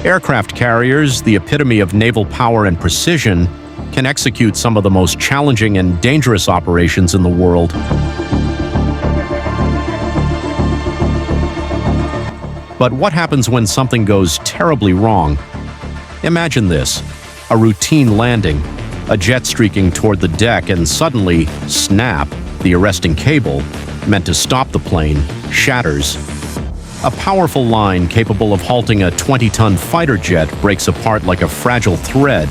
Aircraft carriers, the epitome of naval power and precision, can execute some of the most challenging and dangerous operations in the world. But what happens when something goes terribly wrong? Imagine this: a routine landing, a jet streaking toward the deck, and suddenly, snap, the arresting cable, meant to stop the plane, shatters. A powerful line capable of halting a 20-ton fighter jet breaks apart like a fragile thread.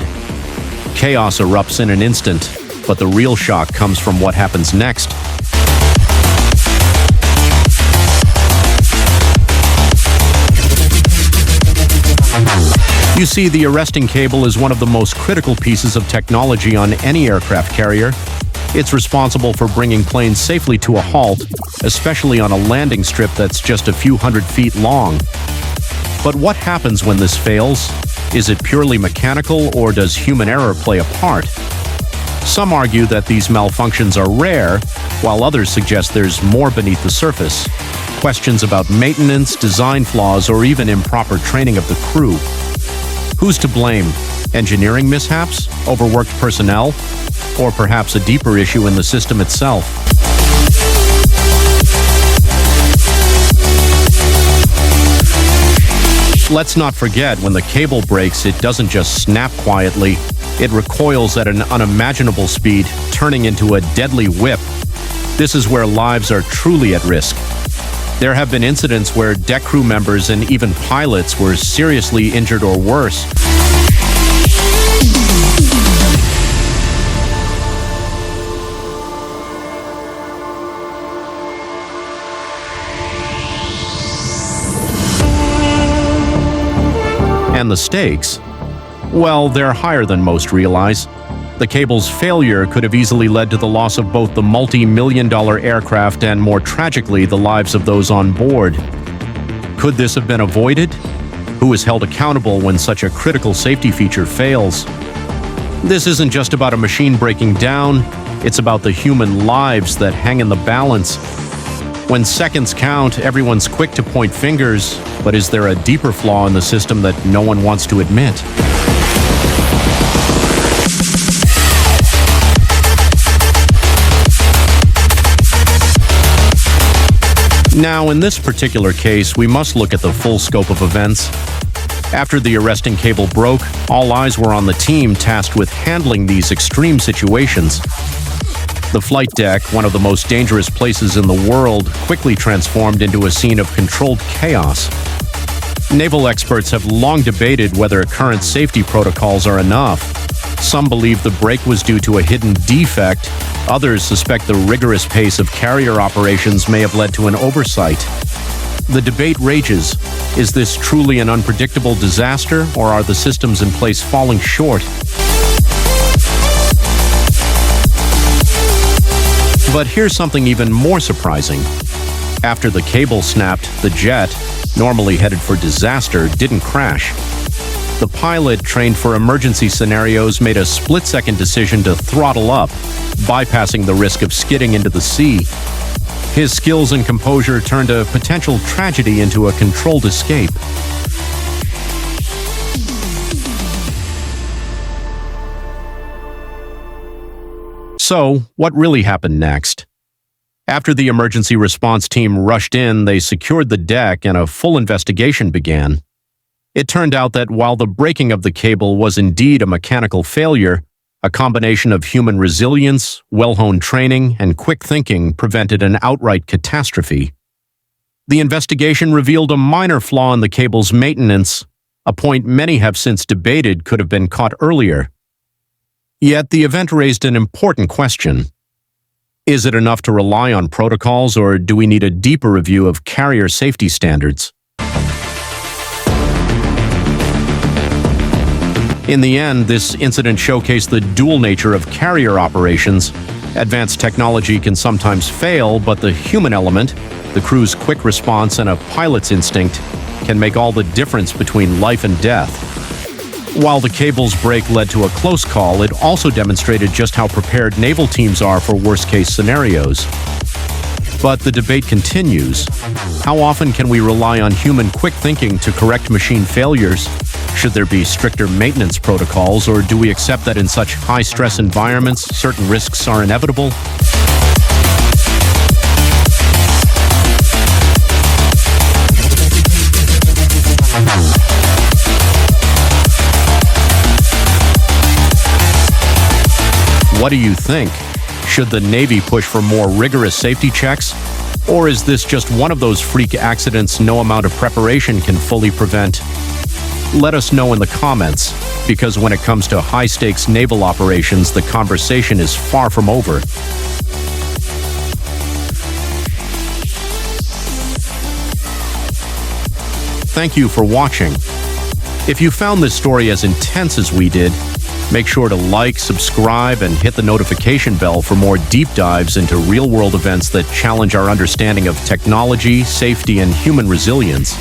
Chaos erupts in an instant, but the real shock comes from what happens next. You see, the arresting cable is one of the most critical pieces of technology on any aircraft carrier. It's responsible for bringing planes safely to a halt, especially on a landing strip that's just a few hundred feet long. But what happens when this fails? Is it purely mechanical, or does human error play a part? Some argue that these malfunctions are rare, while others suggest there's more beneath the surface. Questions about maintenance, design flaws, or even improper training of the crew. Who's to blame? Engineering mishaps? Overworked personnel? Or perhaps a deeper issue in the system itself? Let's not forget, when the cable breaks, it doesn't just snap quietly. It recoils at an unimaginable speed, turning into a deadly whip. This is where lives are truly at risk. There have been incidents where deck crew members and even pilots were seriously injured or worse. And the stakes? Well, they're higher than most realize. The cable's failure could have easily led to the loss of both the multi-million-dollar aircraft and, more tragically, the lives of those on board. Could this have been avoided? Who is held accountable when such a critical safety feature fails? This isn't just about a machine breaking down, it's about the human lives that hang in the balance. When seconds count, everyone's quick to point fingers, but is there a deeper flaw in the system that no one wants to admit? Now, in this particular case, we must look at the full scope of events. After the arresting cable broke, all eyes were on the team tasked with handling these extreme situations. The flight deck, one of the most dangerous places in the world, quickly transformed into a scene of controlled chaos. Naval experts have long debated whether current safety protocols are enough. Some believe the break was due to a hidden defect. Others suspect the rigorous pace of carrier operations may have led to an oversight. The debate rages. Is this truly an unpredictable disaster, or are the systems in place falling short? But here's something even more surprising. After the cable snapped, the jet, normally headed for disaster, didn't crash. The pilot, trained for emergency scenarios, made a split-second decision to throttle up, bypassing the risk of skidding into the sea. His skills and composure turned a potential tragedy into a controlled escape. So, what really happened next? After the emergency response team rushed in, they secured the deck and a full investigation began. It turned out that while the breaking of the cable was indeed a mechanical failure, a combination of human resilience, well-honed training, and quick thinking prevented an outright catastrophe. The investigation revealed a minor flaw in the cable's maintenance, a point many have since debated could have been caught earlier. Yet the event raised an important question. Is it enough to rely on protocols, or do we need a deeper review of carrier safety standards? In the end, this incident showcased the dual nature of carrier operations. Advanced technology can sometimes fail, but the human element, the crew's quick response and a pilot's instinct, can make all the difference between life and death. While the cable's break led to a close call, it also demonstrated just how prepared naval teams are for worst-case scenarios. But the debate continues. How often can we rely on human quick thinking to correct machine failures? Should there be stricter maintenance protocols, or do we accept that in such high-stress environments, certain risks are inevitable? What do you think? Should the Navy push for more rigorous safety checks? Or is this just one of those freak accidents no amount of preparation can fully prevent? Let us know in the comments, because when it comes to high-stakes naval operations, the conversation is far from over. Thank you for watching. If you found this story as intense as we did, make sure to like, subscribe, and hit the notification bell for more deep dives into real-world events that challenge our understanding of technology, safety, and human resilience.